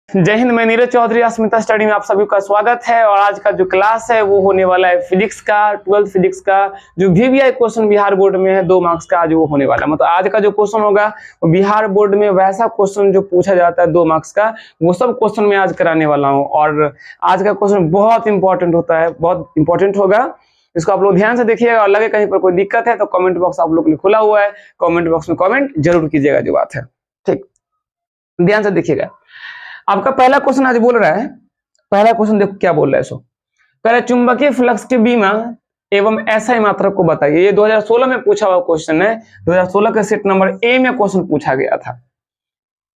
जय हिंद। मैं नीरज चौधरी, अस्मिता स्टडी में आप सभी का स्वागत है। और आज का जो क्लास है वो होने वाला है फिजिक्स का, 12th फिजिक्स का जो VVI क्वेश्चन बिहार बोर्ड में है 2 मार्क्स का, आज वो होने वाला है। मतलब आज का जो क्वेश्चन होगा वो बिहार बोर्ड में वैसा क्वेश्चन जो पूछा जाता है 2 मार्क्स का, वो सब क्वेश्चन मैं आज कराने वाला हूँ। और आज का क्वेश्चन बहुत इंपॉर्टेंट होता है, बहुत इंपॉर्टेंट होगा। इसको आप लोग ध्यान से देखिएगा और लगे कहीं पर कोई दिक्कत है तो कमेंट बॉक्स आप लोग के लिए खुला हुआ है, कमेंट बॉक्स में कमेंट जरूर कीजिएगा जो बात है। ठीक, ध्यान से देखिएगा। आपका पहला क्वेश्चन आज बोल रहा है, पहला क्वेश्चन देखो क्या बोल रहा है। सो कह रहा है चुंबकीय फ्लक्स के बीमा एवं एसआई मात्रक को बताइए। ये 2016 में पूछा हुआ क्वेश्चन है। 2016 के सेट नंबर ए में क्वेश्चन पूछा गया था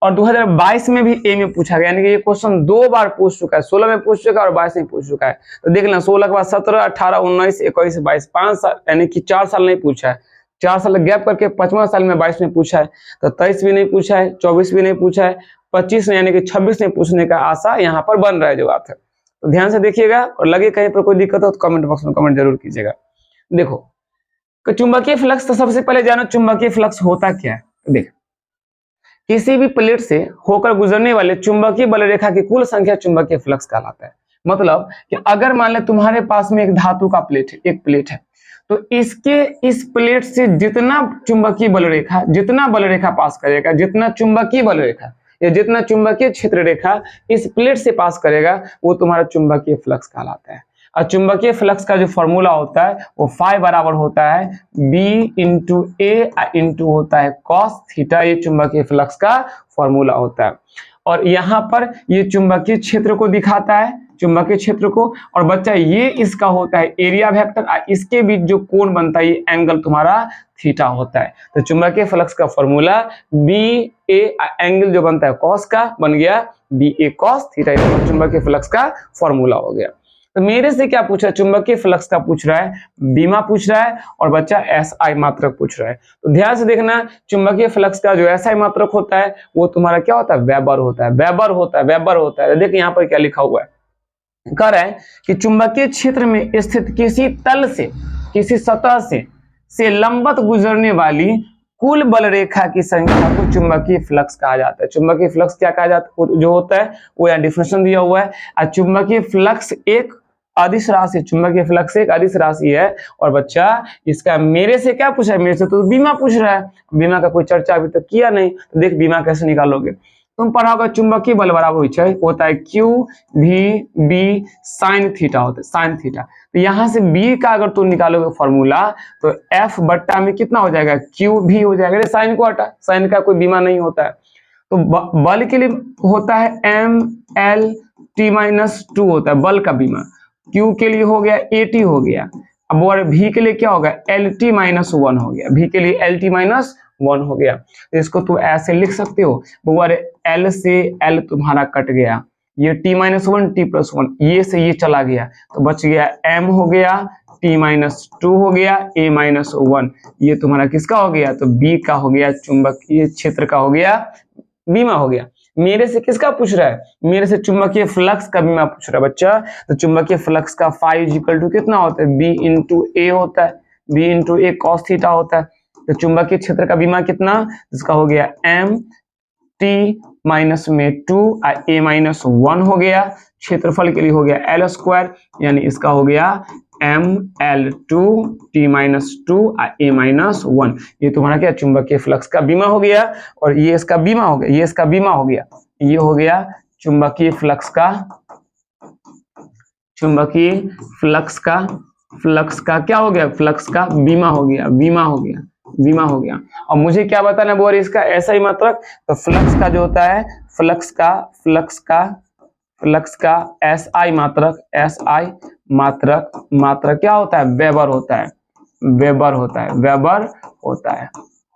और 2022 में भी ए में पूछा गया, यानी कि ये क्वेश्चन 2 बार पूछ चुका है। 16 में पूछ चुका है और 22 में पूछ चुका है। तो देख लेना, 16 के बाद 17, 18, 19, 21, 22, 5 साल, यानी कि 4 साल नहीं पूछा है। 4 साल गैप करके 5वां साल में 22 में पूछा है। तो 23 भी नहीं पूछा है, 24 भी नहीं पूछा है, 25 में यानी कि 26 में पूछने का आशा यहाँ पर बन रहा है जो बात है। तो ध्यान से देखिएगा और लगे कहीं पर कोई दिक्कत हो तो कमेंट बॉक्स में कमेंट जरूर कीजिएगा। देखो चुंबकीय फ्लक्स, तो सबसे पहले जानो चुंबकीय फ्लक्स होता क्या है। देख, किसी भी प्लेट से होकर गुजरने वाले चुंबकीय बल रेखा की कुल संख्या चुंबकीय फ्लक्स कहलाता है। मतलब कि अगर मान ले तुम्हारे पास में एक धातु का प्लेट है, एक प्लेट है, तो इसके इस प्लेट से जितना चुंबकीय बल रेखा, जितना बल रेखा पास करेगा, जितना चुंबकीय बल रेखा या जितना चुंबकीय क्षेत्र रेखा इस प्लेट से पास करेगा वो तुम्हारा चुंबकीय फ्लक्स कहलाता है। और चुंबकीय फ्लक्स का जो फॉर्मूला होता है वो फाई बराबर होता है बी इंटू ए इंटू होता है कॉस थीटा। ये चुंबकीय फ्लक्स का फॉर्मूला होता है। और यहाँ पर ये चुंबकीय क्षेत्र को दिखाता है, चुंबकीय क्षेत्र को। और बच्चा ये इसका होता है एरिया वेक्टर, इसके बीच जो कोण बनता है ये एंगल तुम्हारा थीटा होता है। तो चुंबकीय फ्लक्स का फॉर्मूला बी ए एंगल जो बनता है कॉस का बन गया बी ए कॉस थीटा। ये चुंबकीय फ्लक्स का फॉर्मूला हो गया। तो मेरे से क्या पूछ रहा है, चुंबकीय फ्लक्स का पूछ रहा है, बीमा पूछ रहा है और बच्चा एसआई मात्रक पूछ रहा है। तो ध्यान से देखना, चुंबकीय फ्लक्स का जो एसआई मात्रक होता है वो तुम्हारा क्या होता है, वेबर होता है, वेबर होता है, वेबर होता है। देखिए यहाँ पर क्या लिखा हुआ है, कह रहा है कि चुंबकीय क्षेत्र में स्थित किसी तल से, किसी सतह से लंबवत गुजरने वाली कुल बल रेखा की संख्या को चुंबकीय फ्लक्स कहा जाता है। चुंबकीय फ्लक्स क्या कहा जाता है, जो होता है वो यहाँ डिफिनेशन दिया हुआ है। और चुंबकीय फ्लक्स एक अदिश राशि, चुंबकीय फ्लक्स एक अदिश राशि है। और बच्चा इसका मेरे से क्या पूछा है, मेरे से तो बीमा पूछ रहा है। बीमा का कोई चर्चा अभी तक किया नहीं, तो देख बीमा कैसे निकालोगे। तुम पढ़ा होगा चुंबकीय बल बराबर होता है क्यू भी बी साइन थीटा होता है, साइन थीटा। तो यहाँ से बी का अगर तुम निकालोगे फॉर्मूला तो एफ बट्टा में कितना हो जाएगा, क्यू भी हो जाएगा। साइन को हटा, साइन का कोई बीमा नहीं होता है। तो बल के लिए होता है एम एल टी माइनस 2 होता है बल का बीमा। क्यू के लिए हो गया ए टी हो गया। अब और भी के लिए क्या होगा, एल टी माइनस 1 हो गया। भी के लिए एल टी माइनस 1 हो गया। तो इसको तू ऐसे लिख सकते हो, एल से एल तुम्हारा कट गया, ये टी माइनस 1 टी प्लस 1, ये से ये चला गया तो बच गया एम हो गया, टी माइनस 2 हो गया, ए माइनस 1। ये तुम्हारा किसका हो गया, तो बी का हो गया, चुंबकीय क्षेत्र का हो गया, बीमा हो गया। मेरे से किसका पूछ रहा है, मेरे से चुंबकीय फ्लक्स का बीमा पूछ रहा है बच्चा। तो चुंबकीय फ्लक्स का फाई इक्वल टू कितना होता है, बी इंटू ए होता है, बी इंटू ए कॉस थीटा होता है। तो चुंबकीय क्षेत्र का बीमा कितना, इसका हो गया एम टी माइनस में 2 ए माइनस 1 हो गया। क्षेत्रफल के लिए हो गया एल स्क्वायर, यानी इसका हो गया M L 2 T minus 2 A minus 1। ये तुम्हारा क्या, चुंबकीय फ्लक्स का बीमा हो गया। और ये इसका बीमा हो गया, ये इसका बीमा हो गया, ये हो गया चुंबकीय फ्लक्स का, चुंबकीय फ्लक्स का क्या हो गया, फ्लक्स का बीमा हो गया, बीमा हो गया, बीमा हो गया। और मुझे क्या बताना बोल इसका एसआई मात्रक। तो फ्लक्स का जो होता है, फ्लक्स का एसआई मात्रक, एसआई मात्रक क्या होता है, वेबर होता है, वेबर होता है, वेबर होता है,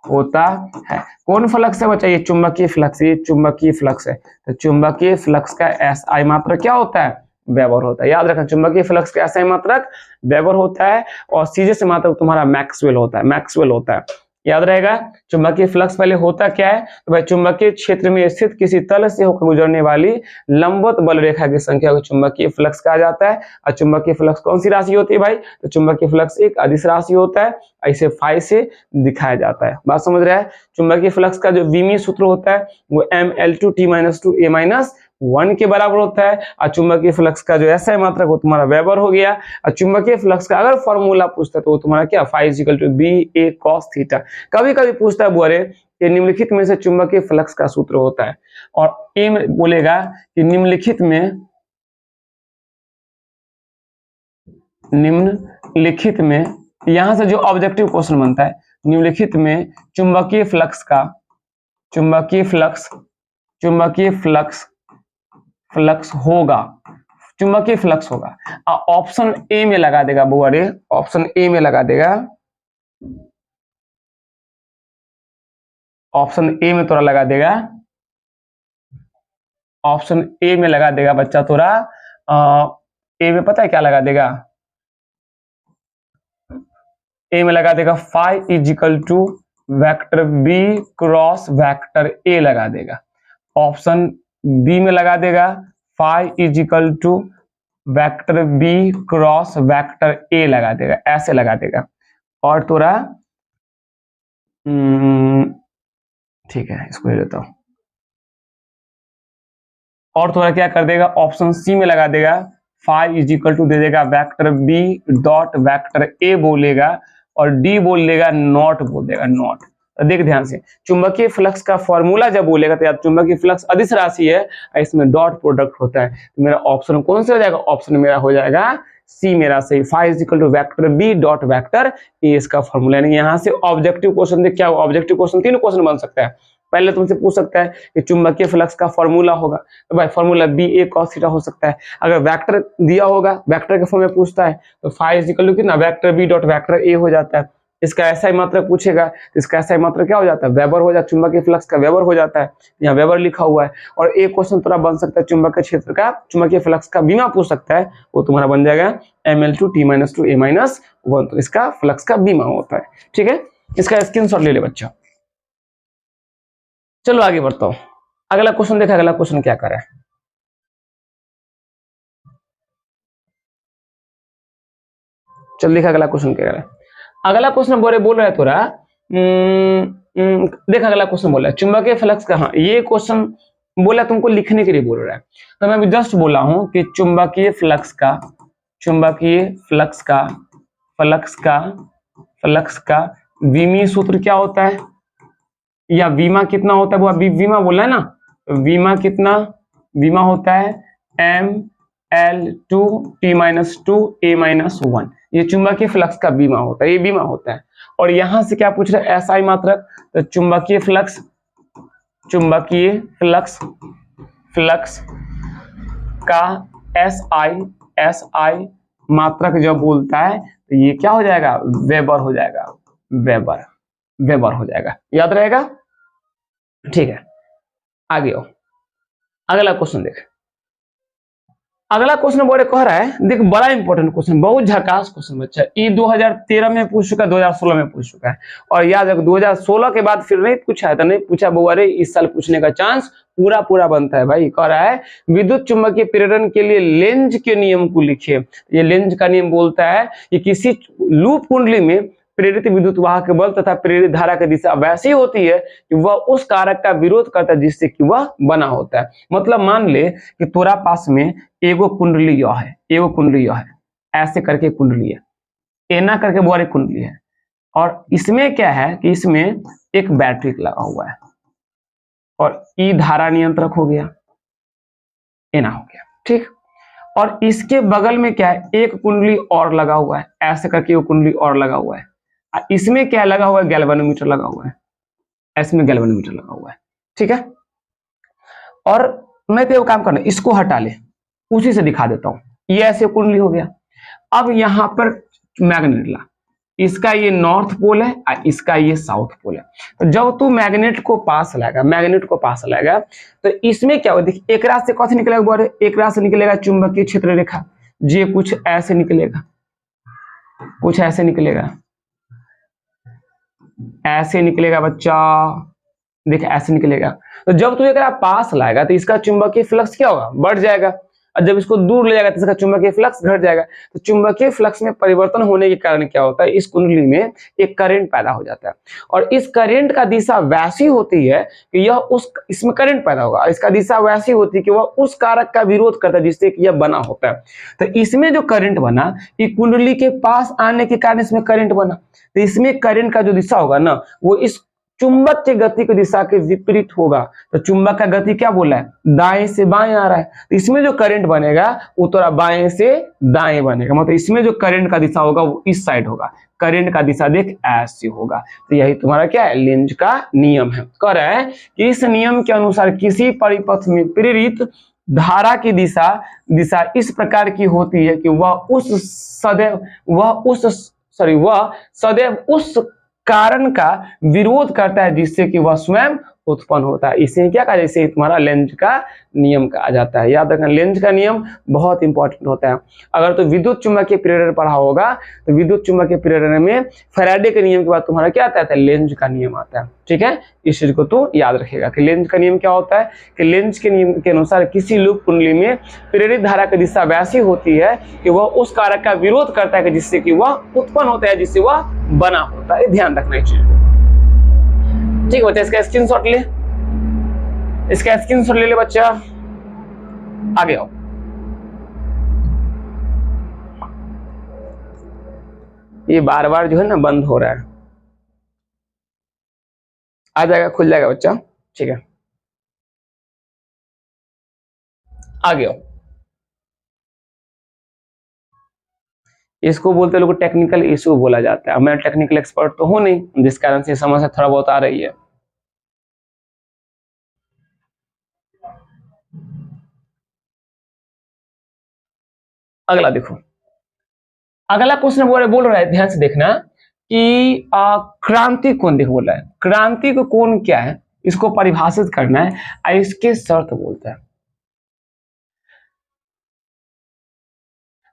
होता है। कौन फ्लक्स है बच्चा, ये चुंबकीय फ्लक्स, ये चुंबकीय फ्लक्स है। तो चुंबकीय फ्लक्स का एसआई मात्रक क्या होता है, वेबर होता है। याद रखना, चुंबकीय फ्लक्स का एसआई मात्रक वेबर होता है और सीजे से मात्रक तुम्हारा मैक्सवेल होता है, मैक्सवेल होता है। याद रहेगा। चुंबकीय फ्लक्स पहले होता क्या है, तो भाई चुंबकीय क्षेत्र में स्थित किसी तल से होकर गुजरने वाली लंबवत बल रेखा की संख्या को चुंबकीय फ्लक्स कहा जाता है। और चुंबकीय फ्लक्स कौन सी राशि होती है भाई, तो चुंबकीय फ्लक्स एक अदिश राशि होता है, ऐसे फाई से दिखाया जाता है। बात समझ रहा है। चुंबकीय फ्लक्स का जो बीमीय सूत्र होता है वो M L two T minus 2 A minus 1 के बराबर होता है। और चुंबकीय फ्लक्स का जो SI मात्रक वो तुम्हारा वेबर हो गया। और चुंबकीय फ्लक्स का अगर फॉर्मूला पूछता है तो वो तुम्हारा क्या, phi = BA cos थीटा। कभी कभी पूछता है बुआरे कि निम्नलिखित में से चुंबकीय फ्लक्स का सूत्र होता है, और ए में बोलेगा कि निम्नलिखित में यहां से जो ऑब्जेक्टिव क्वेश्चन बनता है, निम्नलिखित में चुंबकीय फ्लक्स होगा। ऑप्शन ए में लगा देगा बुआरे, ऑप्शन ए में लगा देगा, ऑप्शन ए में तोरा लगा देगा, ऑप्शन ए में लगा देगा बच्चा तोरा। ए में पता है क्या लगा देगा, ए में लगा देगा phi = vector B cross vector A लगा देगा। ऑप्शन बी में लगा देगा phi = vector B cross vector A लगा देगा, ऐसे लगा देगा। और तोरा ठीक है, इसको ले लेता हूं। और थोड़ा क्या कर देगा, ऑप्शन सी में लगा देगा phi = दे देगा vector B dot vector A बोलेगा, और डी बोल देगा नॉट, बोल देगा नॉट। तो देख ध्यान से, चुंबकीय फ्लक्स का फॉर्मूला जब बोलेगा तो यार चुंबकीय फ्लक्स अदिश राशि है, इसमें डॉट प्रोडक्ट होता है। तो मेरा ऑप्शन कौन सा हो जाएगा, ऑप्शन मेरा हो जाएगा सी मेरा सही, phi = vector B dot vector A इसका फॉर्मूला। यानी यहाँ से ऑब्जेक्टिव क्वेश्चन देख, क्या ऑब्जेक्टिव क्वेश्चन 3 क्वेश्चन बन सकता है। पहले तुमसे पूछ सकता है कि चुंबकीय फ्लक्स का फॉर्मूला होगा, तो भाई फॉर्मूला BA cos थीटा हो सकता है। अगर वेक्टर दिया होगा, वेक्टर के फॉर्म में पूछता है, तो phi = कितना, vector B dot vector A हो जाता है। इसका SI मात्रक पूछेगा तो इसका SI मात्रक क्या हो जाता है, वेबर हो जाता है, चुंबकीय फ्लक्स का वेबर हो जाता है, यहाँ वेबर लिखा हुआ है। और एक क्वेश्चन थोड़ा बन सकता है चुंबकीय क्षेत्र का, चुंबकीय फ्लक्स का बीमा पूछ सकता है, वो तुम्हारा बन जाएगा mL2T-2A-1, तो इसका फ्लक्स का बीमा होता है। ठीक है, इसका स्क्रीनशॉट ले ले बच्चा। चलो आगे बढ़ता हूं, अगला क्वेश्चन देखा, अगला क्वेश्चन क्या करे। चल देखा अगला क्वेश्चन क्या करे। अगला क्वेश्चन बोल रहा है तोरा, देखा अगला क्वेश्चन बोला है चुंबकीय फ्लक्स का, हाँ ये क्वेश्चन बोला तुमको लिखने के लिए बोल रहा है, तो मैं अभी जस्ट बोला हूं कि चुंबकीय फ्लक्स का विमीय सूत्र क्या होता है, या वीमा कितना होता है, वो अभी वीमा बोला है ना, वीमा कितना, वीमा होता है mL2T-2A-1, ये चुंबकीय फ्लक्स का बीमा होता है, ये बीमा होता है। और यहां से क्या पूछ रहा है, SI मात्रक, तो चुंबकीय फ्लक्स का SI मात्रक जब बोलता है तो ये क्या हो जाएगा, वेबर हो जाएगा, वेबर हो जाएगा, याद रहेगा। ठीक है, आगे आओ, अगला क्वेश्चन देख। अगला क्वेश्चन बोले कह रहा है, देख बड़ा इंपॉर्टेंट क्वेश्चन, बहुत झकास क्वेश्चन बच्चा, ये 2013 में पूछ चुका है, 2016 में पूछ चुका है, और याद रखो 2016 के बाद फिर नहीं पूछा है, तो नहीं पूछा बउआ रे, इस साल पूछने का चांस पूरा बनता है भाई। कह रहा है विद्युत चुंबकीय प्रेरण के लिए लेंज के नियम को लिखिए। ये लेंज का नियम बोलता है कि किसी लूप कुंडली में प्रेरित विद्युत वाहक बल तथा प्रेरित धारा की दिशा वैसी होती है कि वह उस कारक का विरोध करता है जिससे कि वह बना होता है। मतलब मान ले कि तोरा पास में एगो कुंडली है, ऐसे करके कुंडली है, एना करके बुआरी कुंडली है, और इसमें क्या है कि इसमें एक बैटरी लगा हुआ है, और ई धारा नियंत्रक हो गया, एना हो गया, ठीक। और इसके बगल में क्या है, एक कुंडली और लगा हुआ है, ऐसे करके वो कुंडली और लगा हुआ है। इसमें क्या लगा हुआ है, गैल्वेनोमीटर लगा हुआ है, इसमें गैल्वेनोमीटर लगा हुआ है, ठीक है। और मैं तो काम करना, इसको हटा ले, उसी से दिखा देता हूं। ये ऐसे कुंडली हो गया। अब यहां पर मैग्नेट ला, इसका ये नॉर्थ पोल है और इसका ये साउथ पोल है। तो जब तू मैग्नेट को पास लाएगा, तो इसमें क्या होगा, देखिए एक रात से कौन निकलेगा बोले, एक रात से निकलेगा चुंबकीय क्षेत्र रेखा, ये कुछ ऐसे निकलेगा, कुछ ऐसे निकलेगा, ऐसे निकलेगा बच्चा, देख ऐसे निकलेगा। तो जब तू एक पास लाएगा तो इसका चुंबकीय फ्लक्स क्या होगा, बढ़ जाएगा। और जब इसको दूर ले जाएगा तो इसका चुंबकीय फ्लक्स घट जाएगा। तो चुंबकीय फ्लक्स में परिवर्तन होने के कारण क्या होता है, इस कुंडली में एक करंट पैदा हो जाता है और इस करंट का दिशा वैसी होती है कि यह उस इसमें करंट पैदा होगा, इसका दिशा वैसी होती है कि वह उस कारक का विरोध करता है जिससे कि यह बना होता है। तो इसमें जो करंट बना, ये कुंडली के पास आने के कारण इसमें करंट बना। तो इसमें करंट का जो दिशा होगा ना, वो इस चुंबक की गति की दिशा के विपरीत होगा। तो चुंबक का गति क्या बोला है, दाएं से बाएं आ रहा है। तो इसमें जो करंट बनेगा वो थोड़ा बाएं से दाएं बनेगा, मतलब इसमें जो करंट का दिशा होगा वो इस साइड होगा। करंट का दिशा देख ऐसे होगा। तो यही तुम्हारा क्या है, लेंज का नियम है। कह रहा है कि इस नियम के अनुसार किसी परिपथ में प्रेरित धारा की दिशा इस प्रकार की होती है कि वह सदैव उस कारण का विरोध करता है जिससे कि वह स्वयं उत्पन्न होता है। इसे क्या कहा, जैसे तुम्हारा लेंज का नियम कहा जाता है। याद रखना, लेंज का नियम बहुत इंपॉर्टेंट होता है। अगर तो विद्युत चुम्बकीय प्रेरण पढ़ा होगा तो विद्युत चुम्बकीय प्रेरण में फैराडे के नियम के बाद तुम्हारा क्या आता है, लेंज का नियम आता है। ठीक है, इस चीज को तो याद रखेगा कि लेंज का नियम क्या होता है कि लेंज के नियम के अनुसार किसी लूप कुंडली में प्रेरित धारा की दिशा वैसी होती है कि वह उस कारक का विरोध करता है जिससे कि वह उत्पन्न होता है, जिससे वह बना होता है। ध्यान रखना इस चीज को। ठीक है बच्चा, इसका स्क्रीनशॉट ले, इसका स्क्रीनशॉट ले ले बच्चा, आगे आओ। ये बार बार जो है ना बंद हो रहा है, आ जाएगा, खुल जाएगा बच्चा। ठीक है, आगे आओ। इसको बोलते लोग टेक्निकल इशू बोला जाता है। मैं टेक्निकल एक्सपर्ट तो हूं नहीं, जिस कारण से समस्या थोड़ा बहुत आ रही है। अगला देखो, अगला क्वेश्चन बोल रहा है, ध्यान से देखना कि क्रांति कोण देखो बोल रहा है। क्रांति को कोण क्या है, इसको परिभाषित करना है और इसके शर्त बोलता है।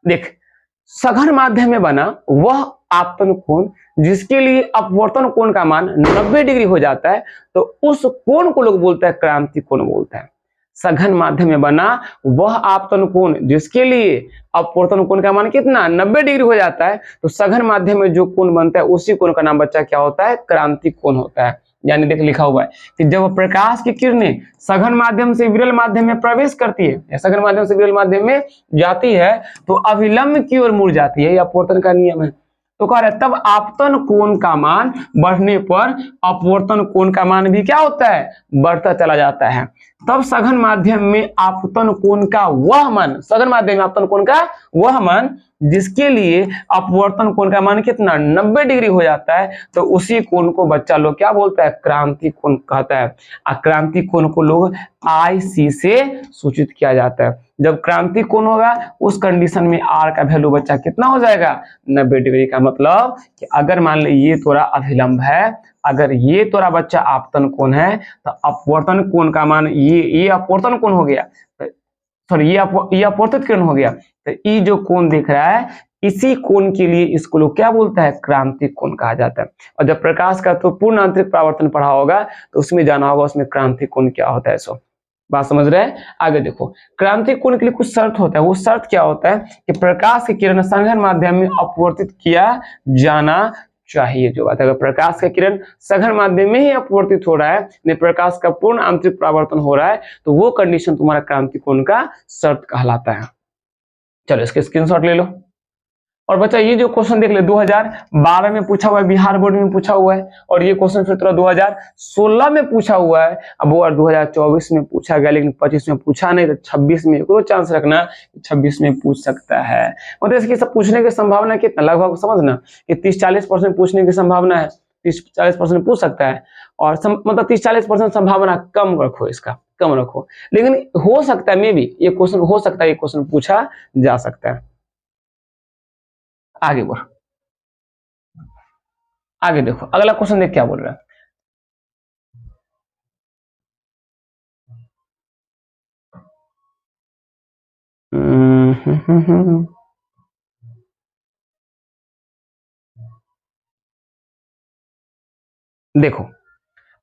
देख, सघन माध्यम में बना वह आपतन कोण जिसके लिए अपवर्तन कोण का मान 90 डिग्री हो जाता है, तो उस कोण को लोग बोलते हैं क्रांति कोण बोलता है। सघन माध्यम में बना वह आपतन कोण जिसके लिए अपवर्तन कोण का मान कितना 90 डिग्री हो जाता है, तो सघन माध्यम में जो कोण बनता है उसी कोण का नाम बच्चा क्या होता है, क्रांति कोण होता है। यानी देख लिखा हुआ है कि जब प्रकाश की किरणें सघन माध्यम से विरल माध्यम में प्रवेश करती है या सघन माध्यम से विरल माध्यम में जाती है तो अभिलंब की ओर मुड़ जाती है, यह अपवर्तन का नियम है। तो कह रहा है तब आपतन कोण का मान बढ़ने पर अपवर्तन कोण का मान भी क्या होता है, बढ़ता चला जाता है। तब सघन माध्यम में आपतन कोण का वह मान, सघन माध्यम में आपतन कोण का वह मान जिसके लिए अपवर्तन कोण का मान कितना 90 डिग्री हो जाता है, तो उसी कोण को बच्चा लोग क्या बोलता है, क्रांति कोण कहता है। क्रांति कोण को लोग IC से सूचित किया जाता है। जब क्रांति कोण होगा उस कंडीशन में R का वैल्यू बच्चा कितना हो जाएगा, 90 डिग्री का मतलब कि अगर मान लो ये थोड़ा अभिलंब है, अगर ये थोड़ा बच्चा आपतन कोण है, तो अपवर्तन कोण का मान ये अपवर्तन कोण हो गया, सॉरी ये अपवर्तित किरण हो गया। तो ये जो कोण दिख रहा है इसी कोण के लिए इसको लोग क्या बोलता है, क्रांतिक कोण कहा जाता है। और जब प्रकाश का तो पूर्ण आंतरिक परावर्तन पढ़ा होगा तो उसमें जाना होगा उसमें क्रांतिक कोण क्या होता है। सो बात समझ रहे हैं। आगे देखो, क्रांतिक कोण के लिए कुछ शर्त होता है। वो शर्त क्या होता है कि प्रकाश की किरण सघन माध्यम में अपवर्तित किया जाना चाहिए। जो बात है, अगर प्रकाश का किरण सघन माध्यम में ही अपवर्तित हो रहा है, नहीं प्रकाश का पूर्ण आंतरिक परावर्तन हो रहा है, तो वो कंडीशन तुम्हारा क्रांतिक कोण का शर्त कहलाता है। चलो इसके स्क्रीनशॉट ले लो। और बच्चा ये जो क्वेश्चन देख ले 2012 में पूछा हुआ है, बिहार बोर्ड में पूछा हुआ है, और ये क्वेश्चन फिर थोड़ा 2016 में पूछा हुआ है। अब वो 2024 में पूछा गया लेकिन 25 में पूछा नहीं, तो 26 में एक चांस रखना 26 में पूछ सकता है। मतलब इसकी सब पूछने की संभावना कितना, लगभग समझना कि 30-40% पूछने की संभावना है, 30-40% पूछ सकता है। और मतलब 30-40% संभावना कम रखो, इसका कम रखो, लेकिन हो सकता है मे बी ये क्वेश्चन हो सकता है, ये क्वेश्चन पूछा जा सकता है। आगे बढ़, आगे देखो अगला क्वेश्चन देख क्या बोल रहा है। देखो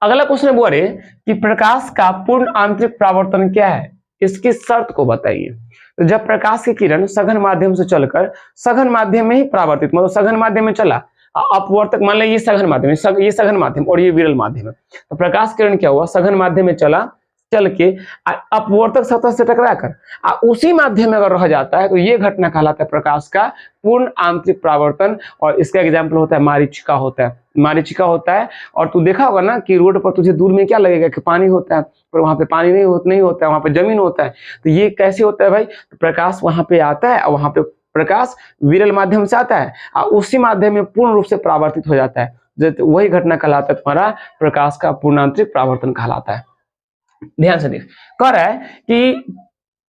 अगला क्वेश्चन बोल रहे कि प्रकाश का पूर्ण आंतरिक परावर्तन क्या है, इसकी शर्त को बताइए। तो जब प्रकाश की किरण सघन माध्यम से चलकर सघन माध्यम में ही परावर्तित, मतलब सघन माध्यम में चला, अपवर्तक, मान लो ये सघन माध्यम है, ये सघन माध्यम और ये विरल माध्यम है, तो प्रकाश किरण क्या हुआ, सघन माध्यम में चला, चल के अपवर्तक सतह से टकराकर उसी माध्यम में अगर रह जाता है तो ये घटना कहलाता है प्रकाश का पूर्ण आंतरिक परावर्तन। और इसका एग्जाम्पल होता है मारीचिका होता है, मारीचिका होता है। और तू देखा होगा ना कि रोड पर तुझे दूर में क्या लगेगा कि पानी होता है, पर वहां पे पानी नहीं होता है, वहां पे जमीन होता है। तो ये कैसे होता है भाई, तो प्रकाश वहां पे आता है और वहां पे प्रकाश विरल माध्यम से आता है और उसी माध्यम में पूर्ण रूप से परावर्तित हो जाता है, वही घटना कहलाता है तुम्हारा प्रकाश का पूर्णांतरिक परावर्तन कहलाता है। ध्यान से देख, कह रहा है कि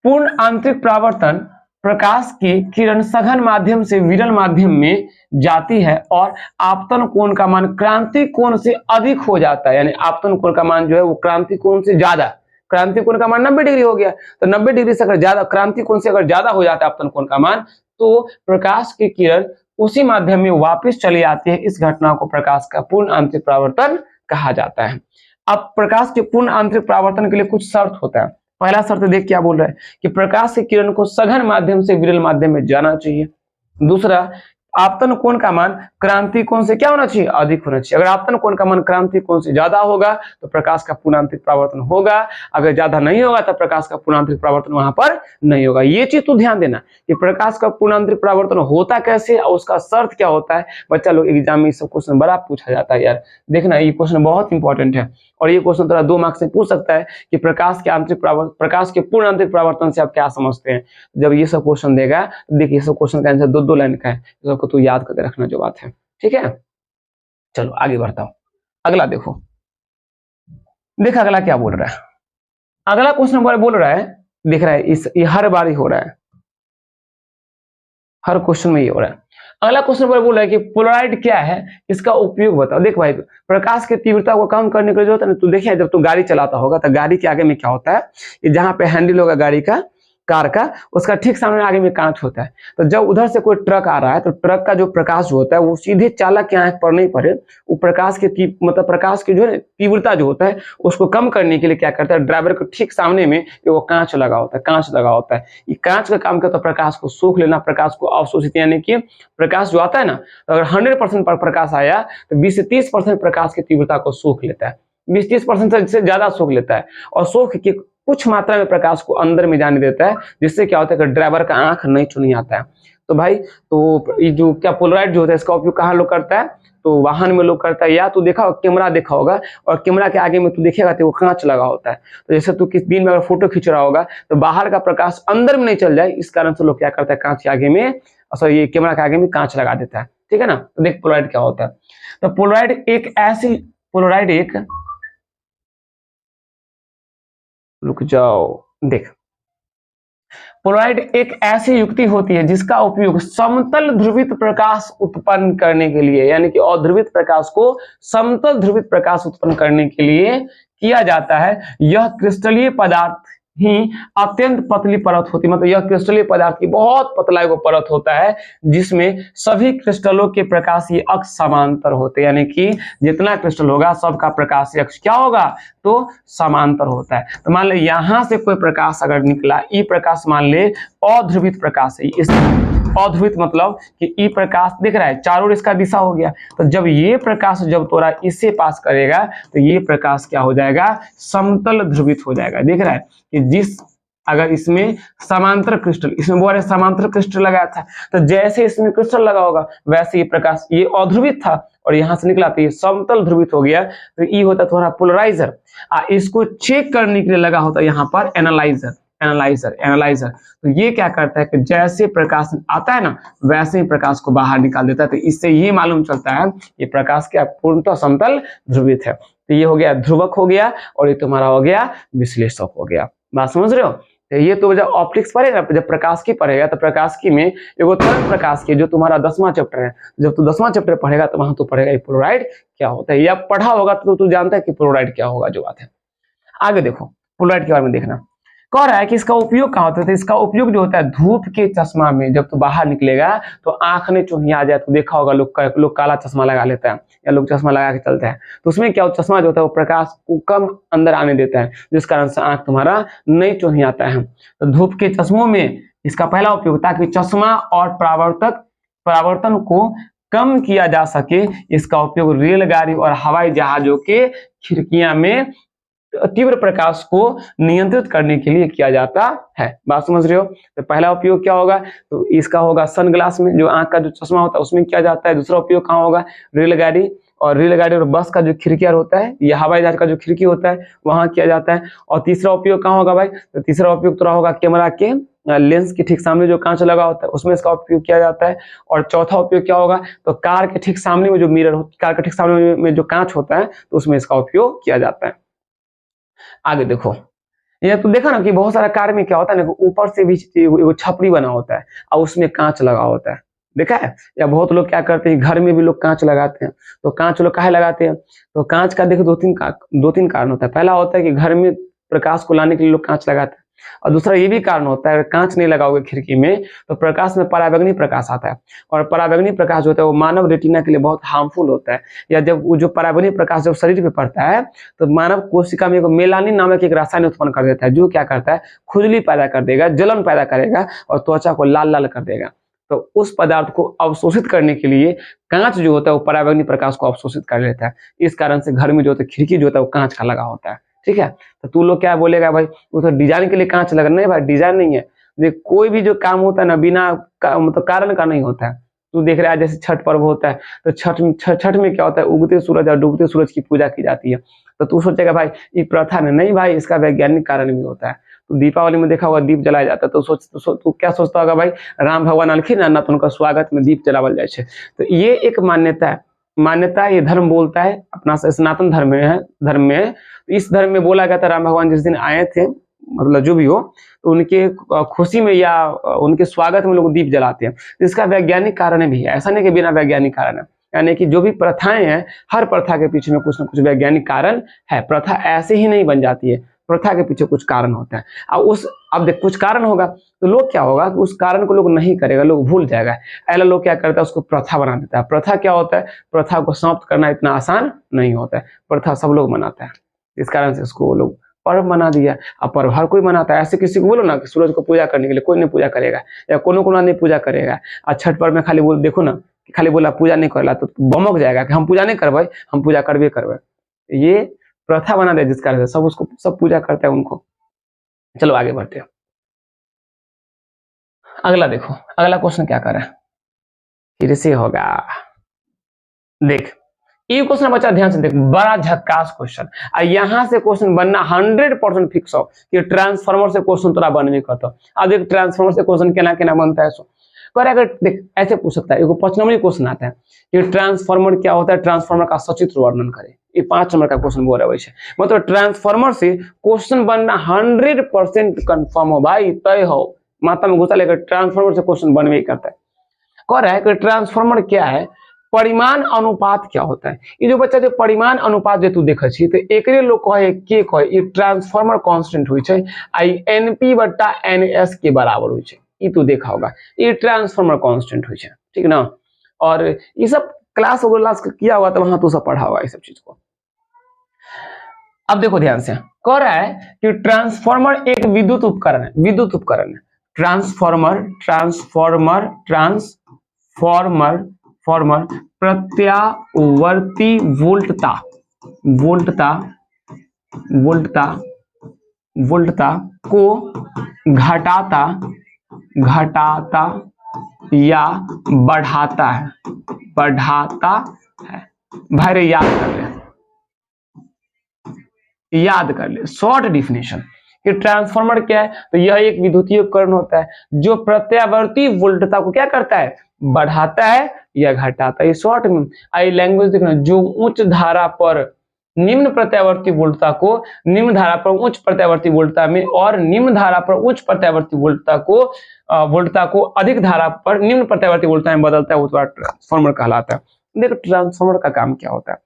पूर्ण आंतरिक परावर्तन, प्रकाश की किरण सघन माध्यम से विरल माध्यम में जाती है और आपतन कोण का मान क्रांति कोण से अधिक हो जाता है, यानी आपतन कोण का मान जो है वो क्रांति कोण से ज्यादा, क्रांति कोण का मान 90 डिग्री हो गया, तो 90 डिग्री से अगर ज्यादा, क्रांति कोण से अगर ज्यादा हो जाता है आपतन कोण का मान, तो प्रकाश की किरण उसी माध्यम में वापस चली आती है। इस घटना को प्रकाश का पूर्ण आंतरिक परावर्तन कहा जाता है। अब प्रकाश के पूर्ण आंतरिक परावर्तन के लिए कुछ शर्त होता है। पहला शर्त देख क्या बोल रहा है कि प्रकाश की किरण को सघन माध्यम से विरल माध्यम में जाना चाहिए। दूसरा, आपतन कोण का मान क्रांति कोण से क्या होना चाहिए, अधिक होना चाहिए। अगर आपतन कोण का मान क्रांति कोण से ज्यादा होगा तो प्रकाश का पूर्णांतरिक परावर्तन होगा, अगर ज्यादा नहीं होगा तो प्रकाश का पूर्णांतरिक परावर्तन वहां पर नहीं होगा। ये चीज तो ध्यान देना कि प्रकाश का पूर्णांतरिक परावर्तन होता कैसे और उसका शर्त क्या होता है। बच्चा लोग एग्जाम में सब क्वेश्चन बड़ा पूछा जाता है यार, देखना ये क्वेश्चन बहुत इंपॉर्टेंट है और ये क्वेश्चन थोड़ा 2 मार्क्स से पूछ सकता है कि प्रकाश के आंतरिक प्रकाश के पूर्ण आंतरिक परावर्तन से आप क्या समझते हैं। जब ये सब क्वेश्चन देगा तो देखिए सब क्वेश्चन का आंसर 2-2 लाइन का है, इसको तो याद करके रखना जो बात है, ठीक है। चलो आगे बढ़ता हूं, अगला देखो, देख अगला क्या बोल रहा है। अगला क्वेश्चन बोल रहा है, दिख रहा है ये हर बार ही हो रहा है, हर क्वेश्चन में ये हो रहा है। अगला क्वेश्चन बोल रहा है कि पोलराइड क्या है, इसका उपयोग बताओ। देख भाई, प्रकाश की तीव्रता को कम करने के लिए जो होता है ना, तू देखिए जब तू गाड़ी चलाता होगा तो गाड़ी के आगे में क्या होता है, कि जहां पे हैंडल होगा गाड़ी का, कार का, उसका ठीक सामने आगे में कांच होता है। तो जब उधर से कोई ट्रक आ रहा है तो ट्रक का जो प्रकाश जो होता है वो सीधे चालक की आंख पर नहीं पड़े, वो प्रकाश के मतलब प्रकाश की जो है तीव्रता जो होता है उसको कम करने के लिए क्या करता है, ड्राइवर के ठीक सामने में वो कांच लगा होता है, कांच लगा होता है। ये कांच का काम करता है प्रकाश को सोख लेना, प्रकाश को अवशोषित, यानी कि प्रकाश जो आता है ना, तो अगर 100% पर प्रकाश आया तो 20 से 30% प्रकाश की तीव्रता को सोख लेता है, 20-30% से ज्यादा सोख लेता है और सोख के कुछ मात्रा में प्रकाश को अंदर में जाने देता है, जिससे क्या होता है कि ड्राइवर का आंख नहीं चुनी आता है। तो भाई तो ये जो क्या पोलराइड जो होता है इसका उपयोग कहाँ लोग करता है, तो वाहन में लोग करता है, या तो देखा कैमरा देखा होगा और कैमरा के आगे में तू देखेगा तो वो कांच लगा होता है। तो जैसे तू किस दिन में अगर फोटो खींच रहा होगा तो बाहर का प्रकाश अंदर में नहीं चल जाए, इस कारण से लोग क्या करता है कांच के आगे में, सॉरी ये कैमरा के आगे में कांच लगा देता है, ठीक है ना। तो देख पोलराइड क्या होता है। तो पोलराइड एक रुक जाओ, देख पोलराइड एक ऐसी युक्ति होती है जिसका उपयोग समतल ध्रुवित प्रकाश उत्पन्न करने के लिए, यानी कि अध्रुवित प्रकाश को समतल ध्रुवित प्रकाश उत्पन्न करने के लिए किया जाता है। यह क्रिस्टलीय पदार्थ ही अत्यंत पतली परत होती है, मतलब यह क्रिस्टलीय पदार्थ की बहुत पतला एक परत होता है जिसमें सभी क्रिस्टलों के प्रकाशीय अक्ष समांतर होते हैं, यानी कि जितना क्रिस्टल होगा सबका प्रकाशीय अक्ष क्या होगा, तो समांतर होता है। तो मान ले यहां से कोई प्रकाश अगर निकला, ई प्रकाश मान ले अध्रुवित प्रकाश है, इस अध्रुवित मतलब कि ई प्रकाश दिख रहा है चारों ओर इसका दिशा हो गया, तो जब ये प्रकाश जब तोरा इससे पास करेगा तो ये प्रकाश क्या हो जाएगा, समतल ध्रुवित हो जाएगा। देख रहा है कि जिस अगर इसमें समांतर क्रिस्टल, इसमें बोल रहे समांतर क्रिस्टल लगाया था, तो जैसे इसमें क्रिस्टल लगा होगा वैसे ये प्रकाश, ये अध्रुवित था और यहां से निकला तो ये समतल ध्रुवित हो गया, तो ये होता थोड़ा पोलराइजर। इसको चेक करने के लिए लगा होता है यहाँ पर एनालाइजर। तो ये क्या करता है कि जैसे प्रकाश आता है ना वैसे ही प्रकाश को बाहर निकाल देता है। तो इससे ये मालूम चलता है ये प्रकाश क्या पूर्णतः समतल ध्रुवित है। तो ये हो गया ध्रुवक हो गया और ये तुम्हारा हो गया विश्लेषक हो गया। बात समझ रहे हो। तो ये तो जब ऑप्टिक्स पढ़ेगा, जब प्रकाश की पढ़ेगा तो प्रकाश की में एगो तरंग प्रकाश की जो तुम्हारा 10वां चैप्टर है, जब तू 10वां चैप्टर पढ़ेगा तो वहां तो पढ़ेगा पोलराइड क्या होता है, या पढ़ा होगा तो तू जानता है कि पोलराइड क्या होगा जो बात है। आगे देखो पोलराइड के बारे में देखना, कह रहा है कि इसका उपयोग कहाँ होता है, तो इसका उपयोग जो होता है धूप के चश्मा में, जब तो बाहर निकलेगा तो आंख में चुनिया आ जाए तो देखा होगा लोग काला चश्मा लगा लेता है या लोग चश्मा लगा के चलते हैं, तो उसमें क्या चश्मा जो होता है वो प्रकाश को कम अंदर आने देता है, जिस कारण से आंख तुम्हारा नहीं चुनियाता है। तो धूप के चश्मों में इसका पहला उपयोग, ताकि चश्मा और परावर्तन को कम किया जा सके, इसका उपयोग रेलगाड़ी और हवाई जहाजों के खिड़कियां में तीव्र प्रकाश को नियंत्रित करने के लिए किया जाता है। बात समझ रहे हो? तो पहला उपयोग क्या होगा, तो इसका होगा सनग्लास में, जो आंख का जो चश्मा होता है उसमें किया जाता है। दूसरा उपयोग कहाँ होगा, रेलगाड़ी और बस का जो खिड़कियां होता है या हवाई जहाज का जो खिड़की होता है वहां किया जाता है। और तीसरा उपयोग कहाँ होगा भाई, तो तीसरा उपयोग तो होगा कैमरा के लेंस के ठीक सामने जो कांच लगा होता है उसमें इसका उपयोग किया जाता है। और चौथा उपयोग क्या होगा, तो कार के ठीक सामने में जो मिरर कार के ठीक सामने में जो कांच होता है तो उसमें इसका उपयोग किया जाता है। आगे देखो, ये तो देखा ना कि बहुत सारा कार में क्या होता है ना, ऊपर से भी वो छपरी बना होता है और उसमें कांच लगा होता है, देखा है? या बहुत लोग क्या करते हैं, घर में भी लोग कांच लगाते हैं। तो कांच लोग काहे लगाते हैं, तो कांच का देखो दो तीन कारण होता है। पहला होता है कि घर में प्रकाश को लाने के लिए लोग कांच लगाते हैं, और दूसरा ये भी कारण होता है, अगर कांच नहीं लगाओगे खिड़की में तो प्रकाश में पराबैंगनी प्रकाश आता है, और पराबैंगनी प्रकाश जो होता है वो मानव रेटिना के लिए बहुत हार्मफुल होता है। या जब वो जो पराबैंगनी प्रकाश जब शरीर पे पड़ता है तो मानव कोशिका में मेलानिन नामक एक रसायन उत्पन्न कर देता है, जो क्या करता है, खुजली पैदा कर देगा, जलन पैदा करेगा और त्वचा को लाल लाल कर देगा। तो उस पदार्थ को अवशोषित करने के लिए कांच जो होता है वो पराबैंगनी प्रकाश को अवशोषित कर लेता है। इस कारण से घर में जो होता है खिड़की जो होता है वो कांच का लगा होता है, ठीक है? तो तू लोग क्या बोलेगा भाई, वो तो डिजाइन के लिए कांच लगना है भाई, डिजाइन नहीं है। देख कोई भी जो काम होता है ना बिना मतलब कारण का नहीं होता है। तू देख रहा है जैसे छठ पर्व होता है, तो छठ में क्या होता है, उगते सूरज और डूबते सूरज की पूजा की जाती है। तो तू सोचेगा भाई ये प्रथा नहीं भाई, इसका वैज्ञानिक कारण भी होता है। तो दीपावली में देखा होगा दीप जलाया जाता है, तो तू क्या सोचता होगा भाई, राम भगवान अलखिन ना तो उनका स्वागत में दीप जलावल जाए। तो ये एक मान्यता है, ये धर्म बोलता है, अपना सनातन धर्म में इस धर्म में बोला गया था राम भगवान जिस दिन आए थे, मतलब जो भी हो, तो उनके खुशी में या उनके स्वागत में लोग दीप जलाते हैं। इसका वैज्ञानिक कारण भी है, ऐसा नहीं कि बिना वैज्ञानिक कारण है। यानी कि जो भी प्रथाएं हैं, हर प्रथा के पीछे में कुछ ना कुछ वैज्ञानिक कारण है। प्रथा ऐसे ही नहीं बन जाती है, प्रथा के पीछे कुछ कारण होता है। अब देख कुछ कारण होगा तो लोग क्या होगा कि उस कारण को लोग नहीं करेगा, लोग भूल जाएगा। ऐसा लोग क्या करता है, उसको प्रथा बना देता है। प्रथा क्या होता है, प्रथा को समाप्त करना इतना आसान नहीं होता है। प्रथा सब लोग मनाता है, इस कारण से उसको लोग पर्व मना दिया। अब पर्व हर कोई मनाता है। ऐसे किसी को बोलो ना कि सूरज को पूजा करने के लिए, कोई नहीं पूजा करेगा, या कोनो नहीं पूजा करेगा। और छठ पर्व में खाली बोल देखो ना, खाली बोला पूजा नहीं करला तो बमक जाएगा कि हम पूजा नहीं करवाए, हम पूजा करवे करवे। ये प्रथा बना दिया जिस कारण से सब पूजा करते हैं उनको। चलो आगे बढ़ते हैं। अगला देखो, अगला क्वेश्चन क्या कर रहा है, फिर से होगा। देख ये क्वेश्चन बच्चा ध्यान से देख, बड़ा झक्कास क्वेश्चन। यहां से क्वेश्चन बनना 100% फिक्स हो कि ट्रांसफार्मर से क्वेश्चन तोरा बनने करता। अब देख ट्रांसफार्मर से क्वेश्चन केना बनता है सो पर अगर देख ऐसे पूछ सकता है, एगो 5 नंबर क्वेश्चन आता है कि ट्रांसफार्मर क्या होता है, ट्रांसफार्मर का सचित्र वर्णन करे। ये 5 नंबर का क्वेश्चन बोल रहा है, मतलब ट्रांसफार्मर से क्वेश्चन बनना 100% कंफर्म हो भाई, तय हो। माता में घुसा लेकर ट्रांसफार्मर से क्वेश्चन बनवे करता है। कह रहा है कि ट्रांसफार्मर क्या है, परिमाण अनुपात क्या होता है। ये जो बच्चा जो परिमाण अनुपात जो तू देखे छी तो एकरे लोग कहे के कहे ये ट्रांसफार्मर कांस्टेंट होय छै, आई एनपी बट्टा एनएस के बराबर होय छै। ये तू देखा होगा, ये ट्रांसफार्मर कांस्टेंट होय छै, ठीक ना। और ये सब क्लास वगैरह किया हुआ तो वहां तू सब पढ़ा हुआ ये सब चीज को। अब देखो ध्यान से, कह रहा है कि ट्रांसफार्मर एक विद्युत उपकरण है। ट्रांसफार्मर प्रत्यावर्ती वोल्टता को घटाता या बढ़ाता है। भाई याद कर ले शॉर्ट डिफिनेशन कि ट्रांसफार्मर क्या है, तो यह एक विद्युतीय उपकरण होता है जो प्रत्यावर्ती वोल्टता को क्या करता है, बढ़ाता है या घटाता है। शॉर्ट में आई लैंग्वेज देखना, जो उच्च धारा पर निम्न प्रत्यावर्ती वोल्टता को निम्न धारा पर उच्च प्रत्यावर्ती वोल्टता में और निम्न धारा पर उच्च प्रत्यावर्ती वोल्टता को अधिक धारा पर निम्न प्रत्यावर्ती वोल्टता में बदलता है, वो ट्रांसफार्मर कहलाता है। देखो ट्रांसफार्मर का काम क्या होता है,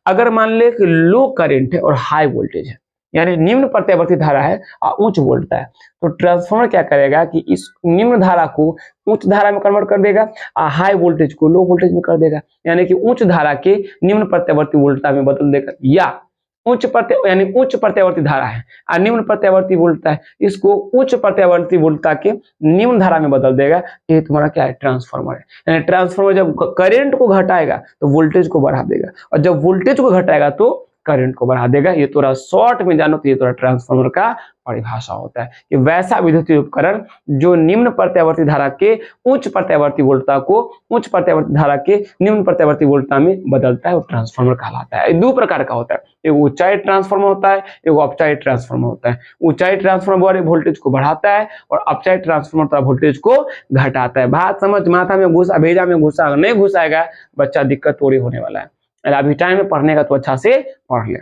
अगर मान ले कि लो करंट है और हाई वोल्टेज है, यानी निम्न प्रत्यावर्ती धारा है और उच्च वोल्टता है। तो ट्रांसफार्मर क्या करेगा कि इस निम्न धारा को उच्च धारा में कन्वर्ट कर देगा और हाई वोल्टेज को लो वोल्टेज में कर देगा, यानी कि उच्च धारा के निम्न प्रत्यावर्ती वोल्टता में बदल देगा। या उच्च प्रत्यावर्ती धारा है और निम्न प्रत्यावर्ती वोल्टता है, इसको उच्च प्रत्यावर्ती वोल्टता के निम्न धारा में बदल देगा। ये तुम्हारा क्या है? ट्रांसफार्मर है। यानी ट्रांसफार्मर जब करंट को घटाएगा तो वोल्टेज को बढ़ा देगा, और जब वोल्टेज को घटाएगा तो करंट को बढ़ा देगा। ये थोड़ा शॉर्ट में जानो तो ये थोड़ा ट्रांसफार्मर का परिभाषा होता है कि वैसा विद्युतीय उपकरण जो निम्न प्रत्यावर्ती धारा के उच्च प्रत्यावर्ती वोल्टता को उच्च प्रत्यावर्ती धारा के निम्न प्रत्यावर्ती वोल्टता में बदलता है, वो ट्रांसफार्मर कहलाता है। दो प्रकार का होता है, एक ऊंचाई ट्रांसफार्मर होता है, एक अपचाई ट्रांसफार्मर होता है। ऊंचाई ट्रांसफार्मर वोल्टेज को बढ़ाता है और अपचाई ट्रांसफार्मर वोल्टेज को घटाता है। बात समझ, माथा में घुसा, भेजा में घुसा, नहीं घुसाएगा बच्चा दिक्कत थोड़ी होने वाला है। अभी टाइम में पढ़ने का तो अच्छा से पढ़ ले।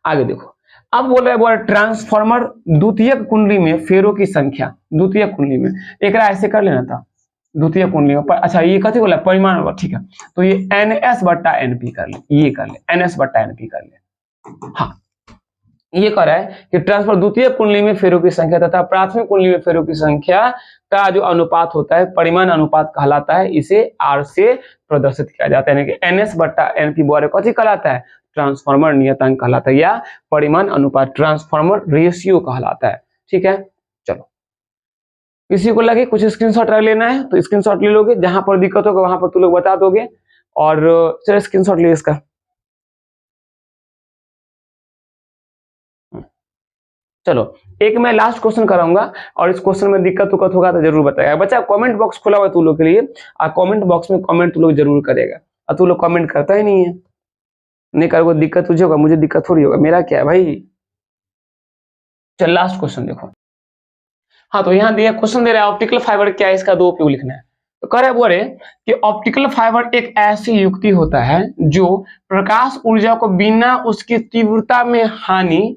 आगे देखो, अब बोल रहे हैं ट्रांसफार्मर द्वितीयक कुंडली में फेरों की संख्या। द्वितीयक कुंडली में एक ऐसे कर लेना था, द्वितीयक कुंडली में अच्छा ये कथी बोला? परिमाण, ठीक है। तो ये NS बट्टा NP कर ले, ये कर ले NS बट्टा NP कर ले। हाँ, ये कह रहा है कि ट्रांसफार्मर द्वितीयक कुंडली में फेरों की संख्या तथा प्राथमिक कुंडली में फेरों की संख्या का जो अनुपात होता है परिमाण अनुपात कहलाता है। इसे R से प्रदर्शित किया जाता है, यानी कि NS बट्टा NP बोले कथी कहलाता है? ट्रांसफार्मर नियतांक कहलाता है या परिमाण अनुपात, ट्रांसफार्मर रेशियो कहलाता है। ठीक है, चलो किसी को लगे कुछ स्क्रीनशॉट रख लेना है तो स्क्रीनशॉट ले लोगे, जहां पर दिक्कत होगा वहां पर तुम लोग बता दोगे। और चलो स्क्रीनशॉट ले इसका। चलो एक मैं लास्ट क्वेश्चन कराऊंगा और इस क्वेश्चन में दिक्कत होगा तो जरूर बताएगा। बच्चा कमेंट बॉक्स खुला हुआ है तू लोग के लिए, और कमेंट बॉक्स में कमेंट तू लोग जरूर करेगा, और तू लोग कमेंट करता ही नहीं है। नहीं करोगे दिक्कत तुझे होगा, मुझे दिक्कत थोड़ी होगा, मेरा क्या है भाई। चल लास्ट क्वेश्चन देखो। हाँ, तो यहाँ दिया क्वेश्चन दे रहा है ऑप्टिकल फाइबर क्या है, इसका दो उपयोग लिखना है। तो कह रहे बोले कि ऑप्टिकल फाइबर एक ऐसी युक्ति होता है जो प्रकाश ऊर्जा को बिना उसकी तीव्रता में हानि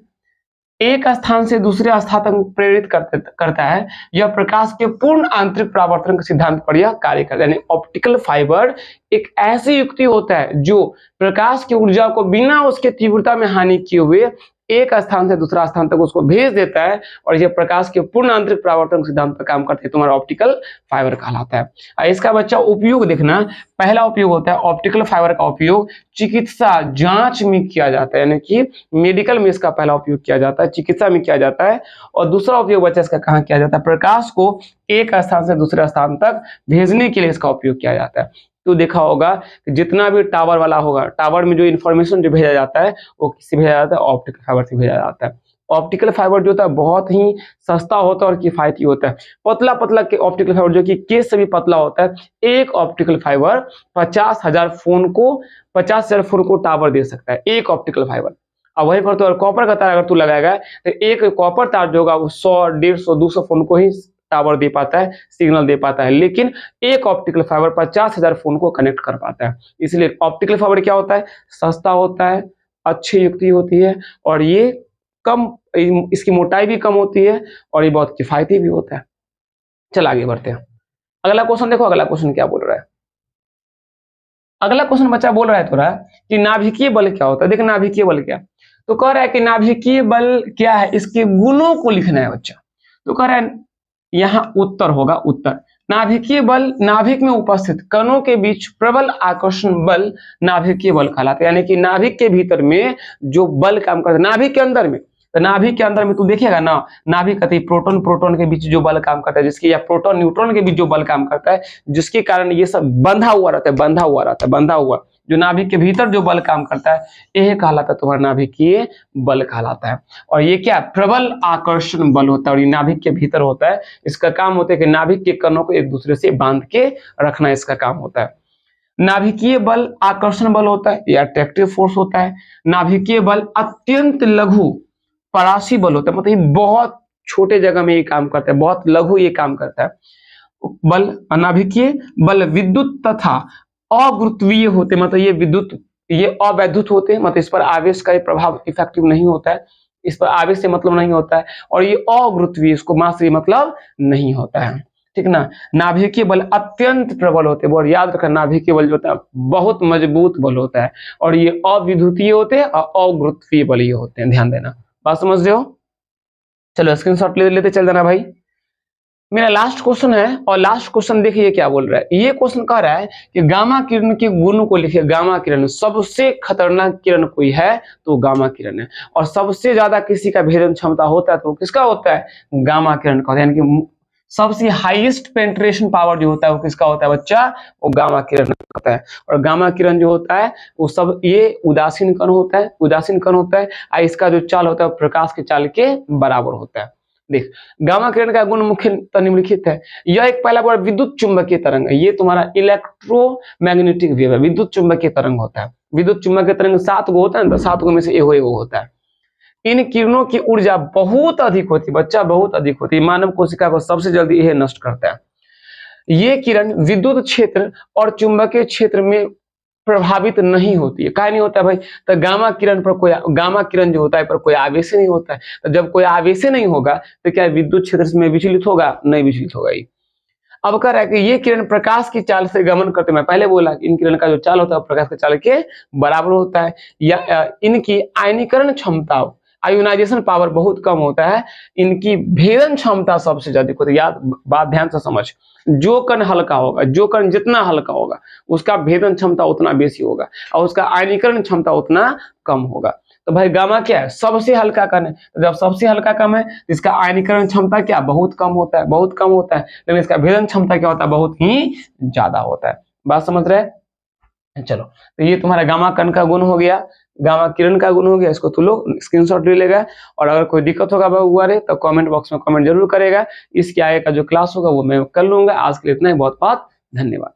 एक स्थान से दूसरे स्थान तक प्रेरित करता है। यह प्रकाश के पूर्ण आंतरिक परावर्तन के सिद्धांत पर यह कार्य करता है। यानी ऑप्टिकल फाइबर एक ऐसी युक्ति होता है जो प्रकाश की ऊर्जा को बिना उसके तीव्रता में हानि किए हुए एक स्थान से दूसरा स्थान तक उसको भेज देता है, और यह प्रकाश के पूर्ण आंतरिक परावर्तन सिद्धांत पर काम करते हैं। तुम्हारा ऑप्टिकल फाइबर कहलाता है। इसका बच्चा उपयोग देखना, पहला उपयोग होता है ऑप्टिकल फाइबर का उपयोग चिकित्सा जांच में किया जाता है, यानी कि मेडिकल में इसका पहला उपयोग किया जाता है, चिकित्सा में किया जाता है। और दूसरा उपयोग बच्चा इसका कहाँ किया जाता है? प्रकाश को एक स्थान से दूसरे स्थान तक भेजने के लिए इसका उपयोग किया जाता है। तो देखा होगा कि जितना भी टावर वाला होगा, टावर में जो इन्फॉर्मेशन जो भेजा जाता है वो किससे भेजा जाता है? ऑप्टिकल फाइबर से भेजा जाता है। ऑप्टिकल फाइबर जो होता है बहुत ही सस्ता होता है और किफायती होता है। पतला पतला के ऑप्टिकल फाइबर जो कि केस से भी पतला होता है। एक ऑप्टिकल फाइबर 50,000 फोन को टावर दे सकता है, एक ऑप्टिकल फाइबर। अब वहीं पर तो और कॉपर का तार अगर तू लगाएगा तो एक कॉपर तार जो होगा वो 100, 150, 200 फोन को ही टावर दे पाता है, सिग्नल दे पाता है। लेकिन एक ऑप्टिकल फाइबर 50,000 फोन को कनेक्ट कर पाता है। इसलिए ऑप्टिकल फाइबर क्या होता है? सस्ता होता है, अच्छी युक्ति होती है, और ये कम, इसकी मोटाई भी कम होती है, और ये बहुत किफायती भी होता है। चल आगे बढ़ते हैं। अगला क्वेश्चन देखो, अगला क्वेश्चन क्या बोल रहा है। अगला क्वेश्चन बच्चा बोल रहा है थोड़ा कि नाभिकीय बल क्या होता है। देख नाभिकीय बल क्या, तो कह रहा है कि नाभिकीय बल क्या है, इसके गुणों को लिखना है बच्चा। तो कह रहा है यहाँ उत्तर होगा, उत्तर। नाभिकीय बल नाभिक में उपस्थित कणों के बीच प्रबल आकर्षण बल नाभिकीय बल कहलाता है। यानी कि नाभिक के भीतर में जो बल काम करता है, नाभिक के अंदर में, तो नाभिक के अंदर में तू देखेगा ना, नाभिक कहते हैं प्रोटॉन प्रोटॉन के बीच जो बल काम करता है, जिसकी, या प्रोटॉन न्यूट्रॉन के बीच जो बल काम करता है, जिसके कारण ये सब बंधा हुआ रहता है, बंधा हुआ जो नाभिक के भीतर जो बल काम करता है, यह कहलाता है तुम्हारा नाभिकीय बल कहलाता है। और ये क्या? प्रबल आकर्षण बल होता है, और ये नाभिक के भीतर होता है। इसका काम होता है कि नाभिक के कणों को एक दूसरे से बांध के रखना, इसका काम होता है। नाभिकीय बल आकर्षण बल होता है, या अट्रैक्टिव फोर्स होता है। नाभिकीय बल अत्यंत लघु परासी बल होता है, मतलब ये बहुत छोटे जगह में ये काम करता है, बहुत लघु ये काम करता है। बल नाभिकीय बल विद्युत तथा अगुरुत्वीय होते, मतलब ये अवैद्युत होते हैं, मतलब इस पर आवेश का प्रभाव इफेक्टिव नहीं होता है, इस पर आवेश से मतलब नहीं होता है। और ये अगुरुत्वीय, इसको मास से मतलब नहीं होता है। ठीक ना। नाभिकीय बल अत्यंत प्रबल होते हैं, बहुत याद रखना, नाभिकीय बल जो होता है बहुत मजबूत बल होता है, और ये अविद्युतीय होते हैं और अगुरुत्वीय बल ये होते हैं, ध्यान देना, बात समझ रहे हो। चलो स्क्रीनशॉट लेते चल देना भाई। मेरा लास्ट क्वेश्चन है, और लास्ट क्वेश्चन देखिए क्या बोल रहा है। ये क्वेश्चन कह रहा है कि गामा किरण के गुण को लिखिए। गामा किरण सबसे खतरनाक किरण कोई है तो गामा किरण है, और सबसे ज्यादा किसी का भेदन क्षमता होता है तो किसका होता है, गामा किरण का, यानी कि सबसे हाईएस्ट पेंट्रेशन पावर जो होता है वो किसका होता है बच्चा, वो गामा किरण का होता है। और गामा किरण जो होता है वो सब ये उदासीन कण होता है, उदासीन कण होता है, और इसका जो चाल होता है प्रकाश के चाल के बराबर होता है। देख, गामा किरण का गुण मुख्यतः निम्नलिखित है। यह एक पहला बार विद्युत चुंबकीय तरंग है, ये तुम्हारा इलेक्ट्रोमैग्नेटिक वेव है, विद्युत चुंबकीय तरंग होता है। विद्युत चुंबकीय तरंग 7 गो होता है ना, तो 7 गो में से एगो होता है। इन किरणों की ऊर्जा बहुत अधिक होती है बच्चा, बहुत अधिक होती है, मानव कोशिका को सबसे जल्दी यह नष्ट करता है। ये किरण विद्युत क्षेत्र और चुंबकीय क्षेत्र में प्रभावित नहीं होती है। क्या नहीं होता है भाई, तो गामा किरण पर कोई, गामा किरण जो होता है पर कोई आवेश नहीं होता है। तो जब कोई आवेश नहीं होगा तो क्या विद्युत क्षेत्र में विचलित होगा, नहीं विचलित होगा। ही अब कह रहा है कि ये किरण प्रकाश की चाल से गमन करते, मैं पहले बोला इन किरण का जो चाल होता है प्रकाश के चाल के बराबर होता है, या इनकी आयनीकरण क्षमता, आयोनाइजेशन पावर बहुत कम होता है, इनकी भेदन क्षमता सबसे ज्यादा होती है। याद बात ध्यान से समझ, जो कण हल्का होगा, जो कण जितना हल्का होगा उसका भेदन क्षमता उतना बेसी होगा, और उसका आयनीकरण क्षमता उतना कम होगा। तो भाई गामा क्या है, सबसे हल्का कण है, तो जब सबसे हल्का कण है इसका आयनीकरण क्षमता क्या, बहुत कम होता है, बहुत कम होता है, लेकिन इसका भेदन क्षमता क्या होता है, बहुत ही ज्यादा होता है। बात समझ रहे हैं। चलो, तो ये तुम्हारा गामा कण का गुण हो गया, गामा किरण का गुण हो गया, इसको तू लोग स्क्रीनशॉट ले लेगा, और अगर कोई दिक्कत होगा हुआ रे तो कमेंट बॉक्स में कमेंट जरूर करेगा। इसके आगे का जो क्लास होगा वो मैं कर लूंगा। आज के लिए इतना ही, बहुत बहुत धन्यवाद।